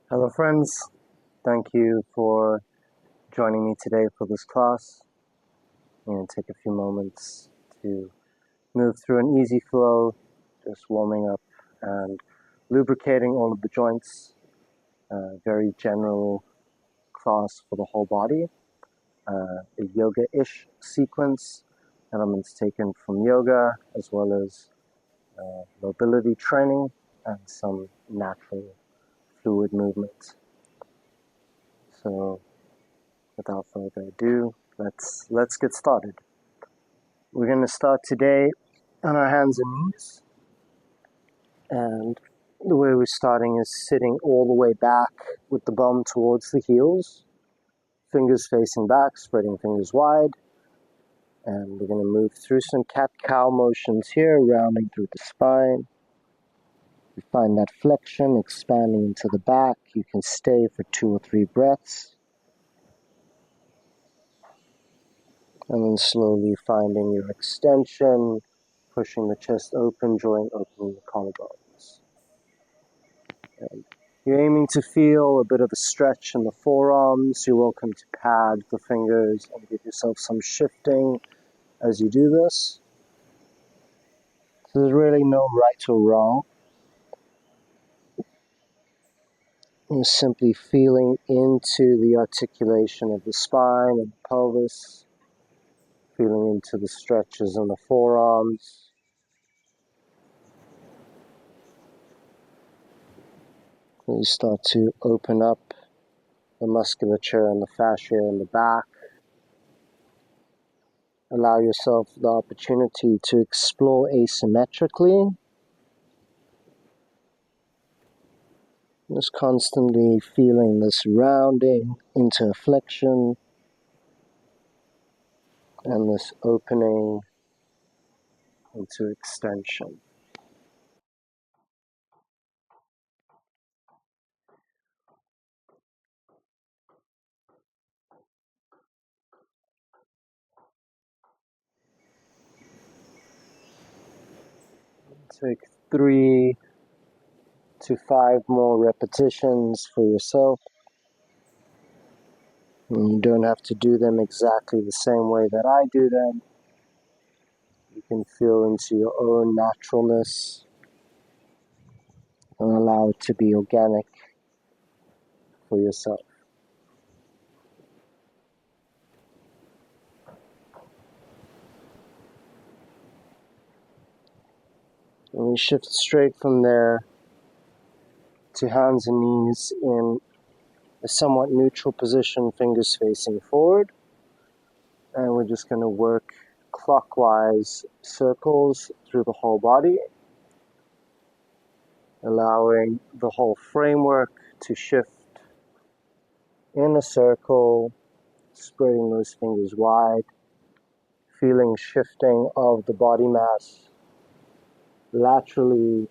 Hello friends, thank you for joining me today for this class. I'm going to take a few moments to move through an easy flow, just warming up and lubricating all of the joints. Very general class for the whole body. A yoga-ish sequence, elements taken from yoga as well as mobility training and some natural fluid movement. So without further ado, let's get started. We're going to start today on our hands and knees. And the way we're starting is sitting all the way back with the bum towards the heels, fingers facing back, spreading fingers wide. And we're going to move through some cat-cow motions here, rounding through the spine. You find that flexion expanding into the back. You can stay for 2 or 3 breaths. And then slowly finding your extension, pushing the chest open, drawing open the collarbones. And you're aiming to feel a bit of a stretch in the forearms. You're welcome to pad the fingers and give yourself some shifting as you do this. So there's really no right or wrong. You're simply feeling into the articulation of the spine and the pelvis, feeling into the stretches in the forearms. You start to open up the musculature and the fascia in the back. Allow yourself the opportunity to explore asymmetrically. Just constantly feeling this rounding into flexion and this opening into extension. Take 3 to 5 more repetitions for yourself. And you don't have to do them exactly the same way that I do them. You can feel into your own naturalness and allow it to be organic for yourself. And we shift straight from there to hands and knees in a somewhat neutral position, fingers facing forward. And we're just going to work clockwise circles through the whole body, allowing the whole framework to shift in a circle, spreading those fingers wide, feeling shifting of the body mass laterally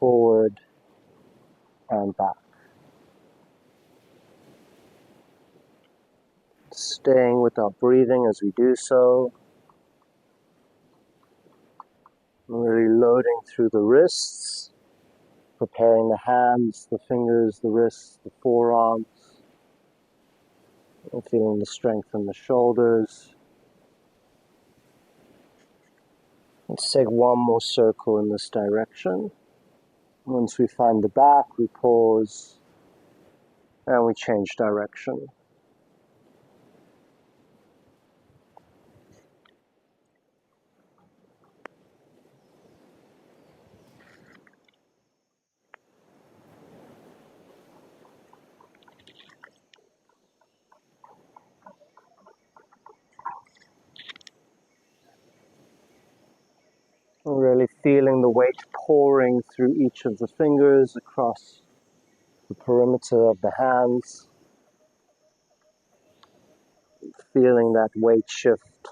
forward and back. Staying with our breathing as we do so. Really loading through the wrists, preparing the hands, the fingers, the wrists, the forearms, and feeling the strength in the shoulders. Let's take one more circle in this direction. Once we find the back, we pause and we change direction. Really feeling the weight pouring through each of the fingers across the perimeter of the hands. Feeling that weight shift.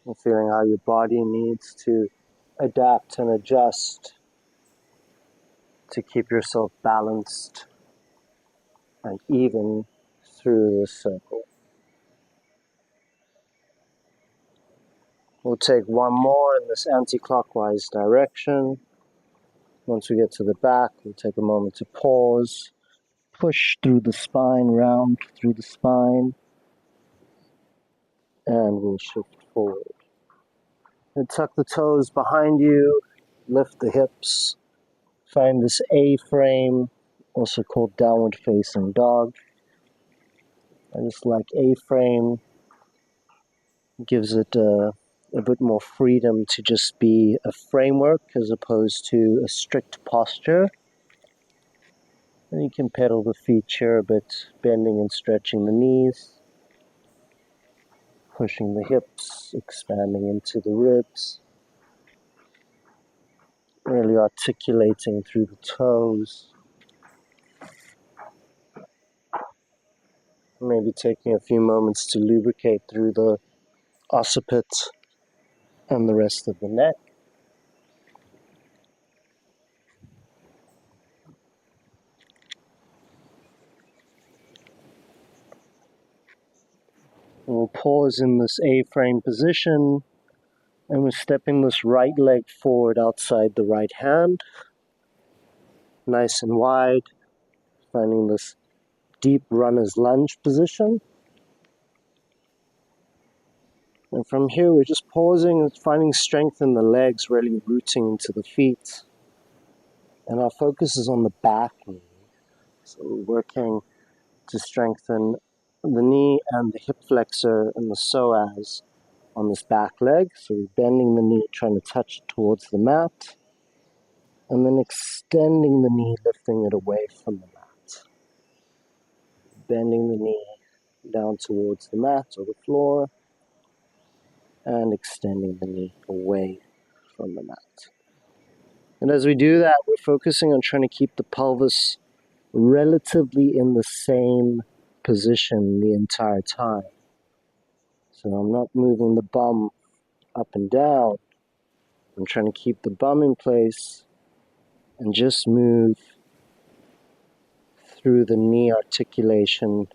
And feeling how your body needs to adapt and adjust to keep yourself balanced and even through this circle. We'll take one more in this anti-clockwise direction. Once we get to the back, we'll take a moment to pause, push through the spine, round through the spine, and we'll shift forward. And tuck the toes behind you, lift the hips, find this A-frame, also called downward facing dog. I just like A-frame, gives it a bit more freedom to just be a framework as opposed to a strict posture. And you can pedal the feet here a bit, bending and stretching the knees, pushing the hips, expanding into the ribs, really articulating through the toes. Maybe taking a few moments to lubricate through the occiput and the rest of the neck. And we'll pause in this A-frame position, and we're stepping this right leg forward outside the right hand, nice and wide, finding this deep runner's lunge position. And from here, we're just pausing and finding strength in the legs, really rooting into the feet. And our focus is on the back knee. So we're working to strengthen the knee and the hip flexor and the psoas on this back leg. So we're bending the knee, trying to touch it towards the mat, and then extending the knee, lifting it away from the mat. Bending the knee down towards the mat or the floor, and extending the knee away from the mat. And as we do that, we're focusing on trying to keep the pelvis relatively in the same position the entire time. So I'm not moving the bum up and down. I'm trying to keep the bum in place and just move through the knee articulation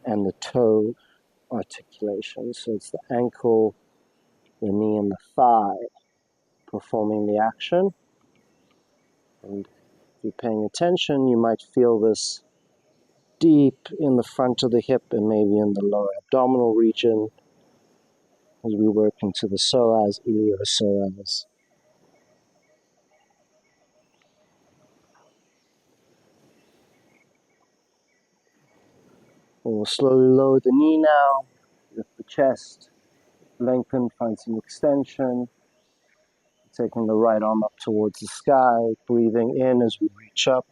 and the toe articulation. So it's the ankle, the knee, and the thigh performing the action. And if you're paying attention, you might feel this deep in the front of the hip and maybe in the lower abdominal region as we work into the psoas, iliopsoas. And we'll slowly lower the knee now, lift the chest, lengthen, find some extension, taking the right arm up towards the sky, breathing in as we reach up,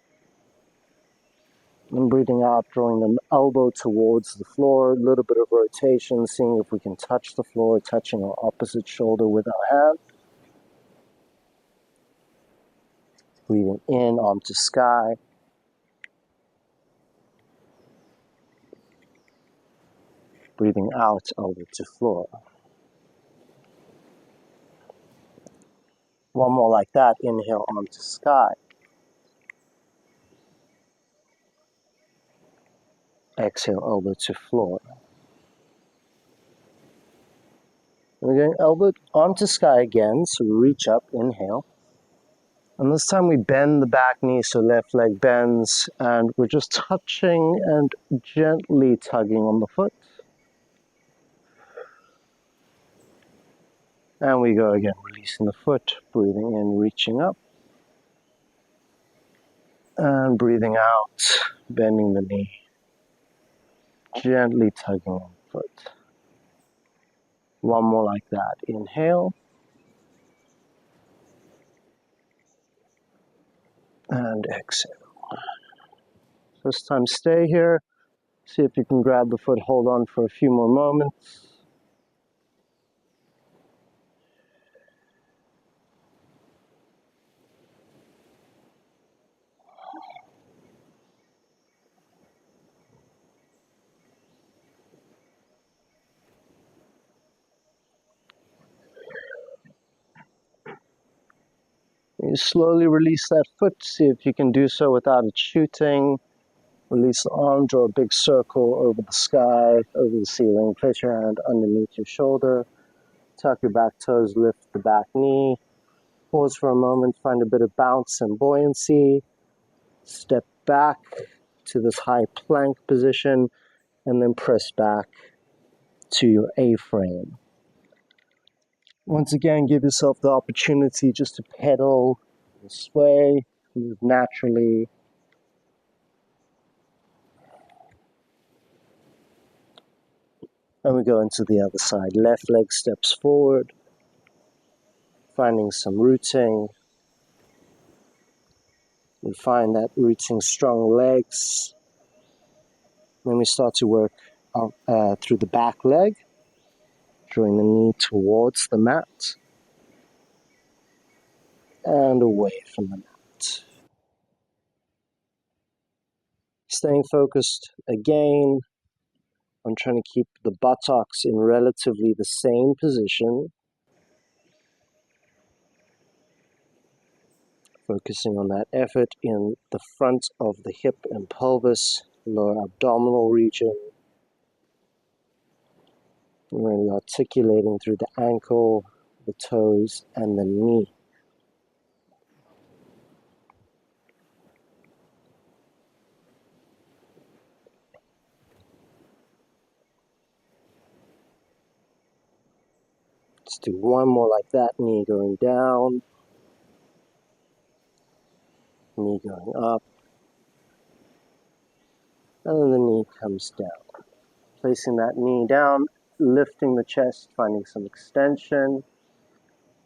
and breathing out, drawing the elbow towards the floor, a little bit of rotation, seeing if we can touch the floor, touching our opposite shoulder with our hand. Breathing in, arm to sky. Breathing out, elbow to floor. One more like that. Inhale, arm to sky. Exhale, elbow to floor. And we're going arm to sky again, so reach up, inhale. And this time we bend the back knee, so left leg bends, and we're just touching and gently tugging on the foot. And we go again, releasing the foot, breathing in, reaching up. And breathing out, bending the knee, gently tugging on the foot. One more like that. Inhale. And exhale. This time stay here. See if you can grab the foot, hold on for a few more moments. You slowly release that foot. See if you can do so without it shooting. Release the arm, draw a big circle over the sky, over the ceiling. Place your hand underneath your shoulder. Tuck your back toes, lift the back knee. Pause for a moment, find a bit of bounce and buoyancy. Step back to this high plank position and then press back to your A-frame. Once again, give yourself the opportunity just to pedal and sway, move naturally. And we go into the other side. Left leg steps forward, finding some rooting. We find that rooting strong legs. Then we start to work through the back leg, drawing the knee towards the mat and away from the mat. Staying focused again on trying to keep the buttocks in relatively the same position. Focusing on that effort in the front of the hip and pelvis, lower abdominal region. Really articulating through the ankle, the toes, and the knee. Let's do one more like that, knee going down, knee going up, and then the knee comes down. Placing that knee down, lifting the chest, finding some extension,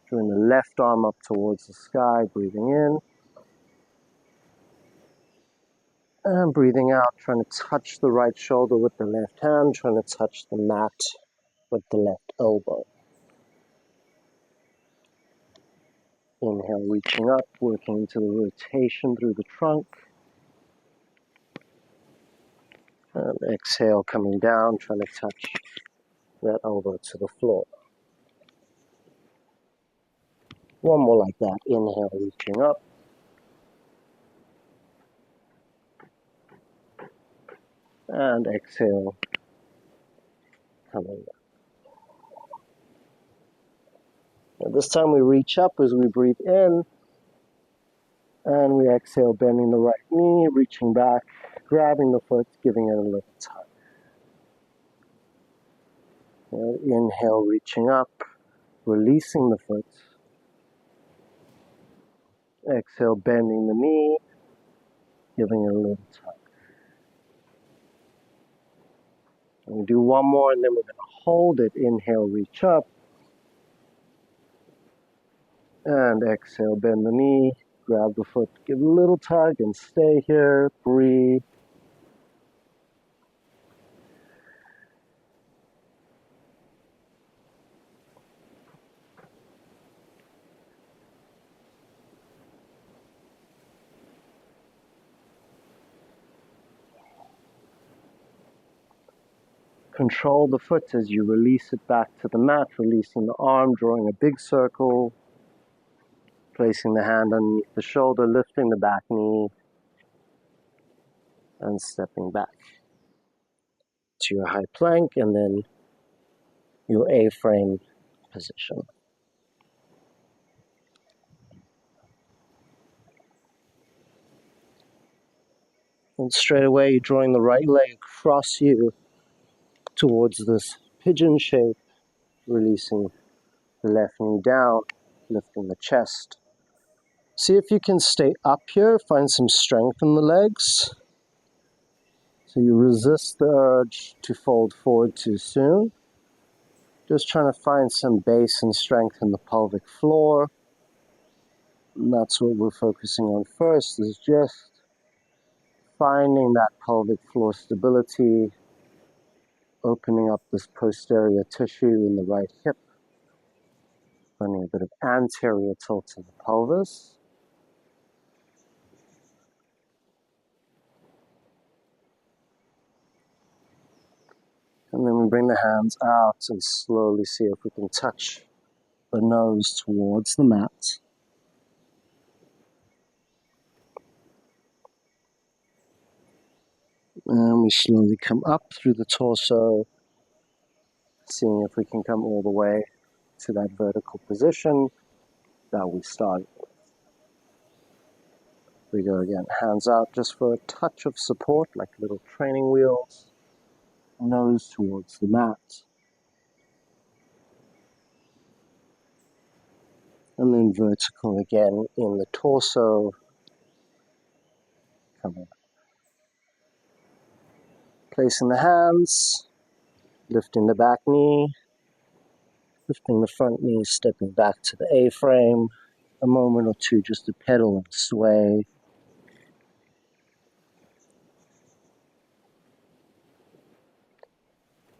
drawing the left arm up towards the sky, breathing in, and breathing out, trying to touch the right shoulder with the left hand, trying to touch the mat with the left elbow. Inhale, reaching up, working into the rotation through the trunk. And exhale, coming down, trying to touch that elbow to the floor. One more like that. Inhale, reaching up. And exhale, coming down. And this time we reach up as we breathe in. And we exhale, bending the right knee, reaching back, grabbing the foot, giving it a little tug. And inhale, reaching up, releasing the foot. Exhale, bending the knee, giving it a little tug. And we do one more, and then we're going to hold it. Inhale, reach up. And exhale, bend the knee, grab the foot, give a little tug, and stay here. Breathe. Control the foot as you release it back to the mat, releasing the arm, drawing a big circle, placing the hand underneath the shoulder, lifting the back knee, and stepping back to your high plank, and then your A-frame position. And straight away, you're drawing the right leg across you towards this pigeon shape, releasing the left knee down, lifting the chest. See if you can stay up here, find some strength in the legs. So you resist the urge to fold forward too soon. Just trying to find some base and strength in the pelvic floor. And that's what we're focusing on first, is just finding that pelvic floor stability, opening up this posterior tissue in the right hip, finding a bit of anterior tilt in the pelvis. And then we bring the hands out and slowly see if we can touch the nose towards the mat. And we slowly come up through the torso, seeing if we can come all the way to that vertical position. that we started. We go again, hands out just for a touch of support, like little training wheels, nose towards the mat. And then vertical again in the torso. Coming up. Placing the hands, lifting the back knee, lifting the front knee, stepping back to the A-frame. A moment or two just to pedal and sway.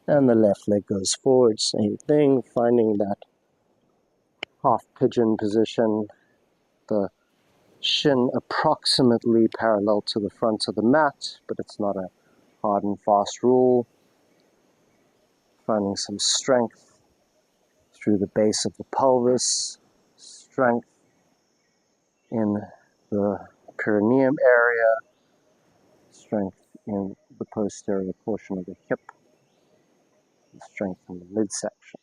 And the left leg goes forward, same thing, finding that half pigeon position, the shin approximately parallel to the front of the mat, but it's not a hard and fast rule. Finding some strength through the base of the pelvis, strength in the perineum area, strength in the posterior portion of the hip, and strength in the midsection.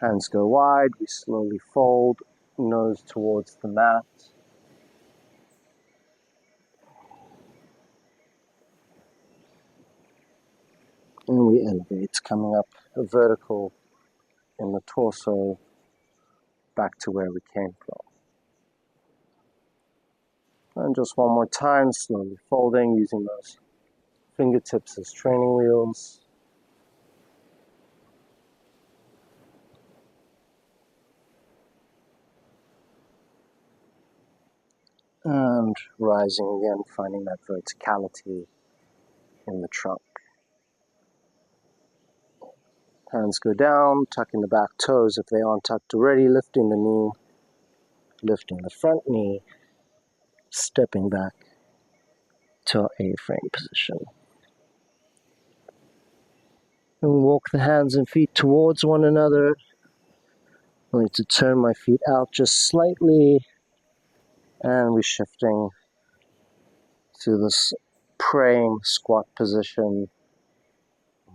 Hands go wide, we slowly fold, nose towards the mat. And we elevate, coming up a vertical in the torso, back to where we came from. And just one more time, slowly folding, using those fingertips as training wheels. And rising again, finding that verticality in the trunk. Hands go down, tucking the back toes if they aren't tucked already, lifting the knee, lifting the front knee, stepping back to our A-frame position. And walk the hands and feet towards one another. I need to turn my feet out just slightly, and we're shifting to this praying squat position,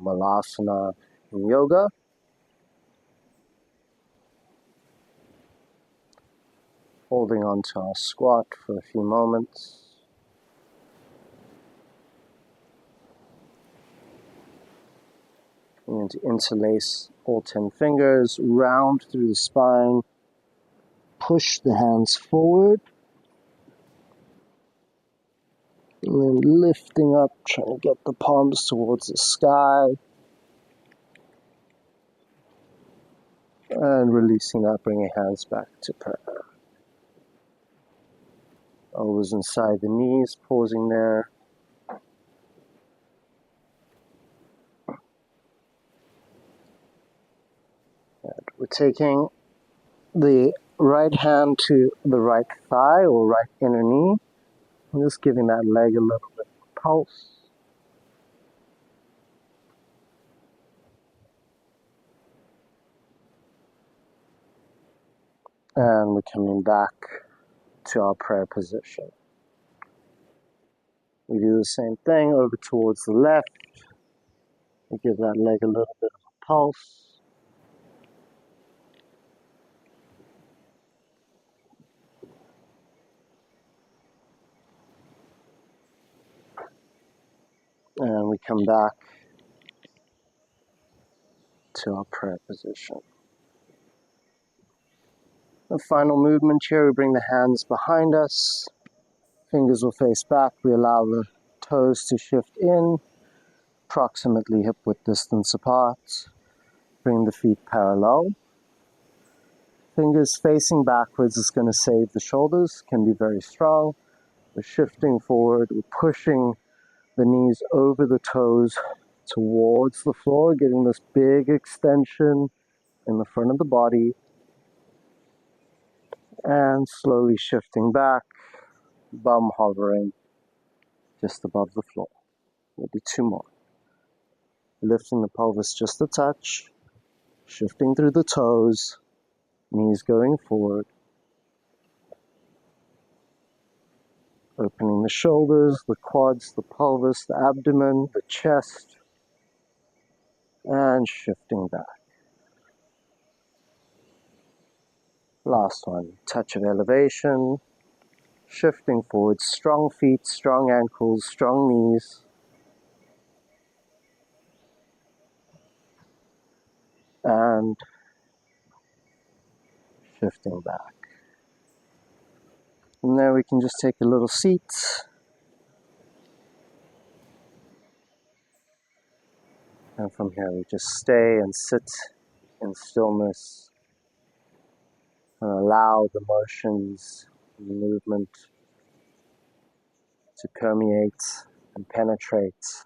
malasana in yoga. Holding on to our squat for a few moments. We're going to interlace all 10 fingers, round through the spine, push the hands forward, and then lifting up, trying to get the palms towards the sky, and releasing that, bringing hands back to prayer. Elbows inside the knees, pausing there. And we're taking the right hand to the right thigh or right inner knee. I'm just giving that leg a little bit of pulse. And we're coming back to our prayer position. We do the same thing over towards the left. We give that leg a little bit of a pulse. And we come back to our prayer position. The final movement here, we bring the hands behind us. Fingers will face back. We allow the toes to shift in, approximately hip-width distance apart. Bring the feet parallel. Fingers facing backwards is going to save the shoulders, can be very strong. We're shifting forward, we're pushing the knees over the toes towards the floor, getting this big extension in the front of the body. And slowly shifting back, bum hovering just above the floor. Maybe two more. Lifting the pelvis just a touch, shifting through the toes, knees going forward. Opening the shoulders, the quads, the pelvis, the abdomen, the chest. and shifting back. Last one, touch of elevation, shifting forward, strong feet, strong ankles, strong knees. And shifting back. From there we can just take a little seat. And from here we just stay and sit in stillness and allow the motions and the movement to permeate and penetrate.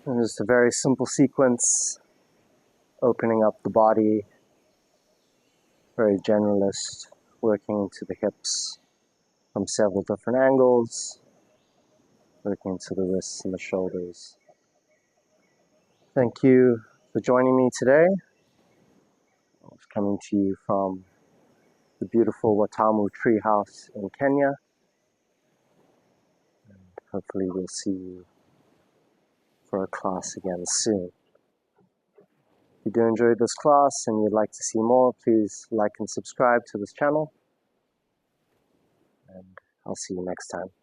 And just a very simple sequence, opening up the body, very generalist, working into the hips from several different angles, working into the wrists and the shoulders. Thank you for joining me today. I was coming to you from the beautiful Watamu treehouse in Kenya. And hopefully we'll see you for a class again soon. If you do enjoy this class and you'd like to see more, please like and subscribe to this channel. And I'll see you next time.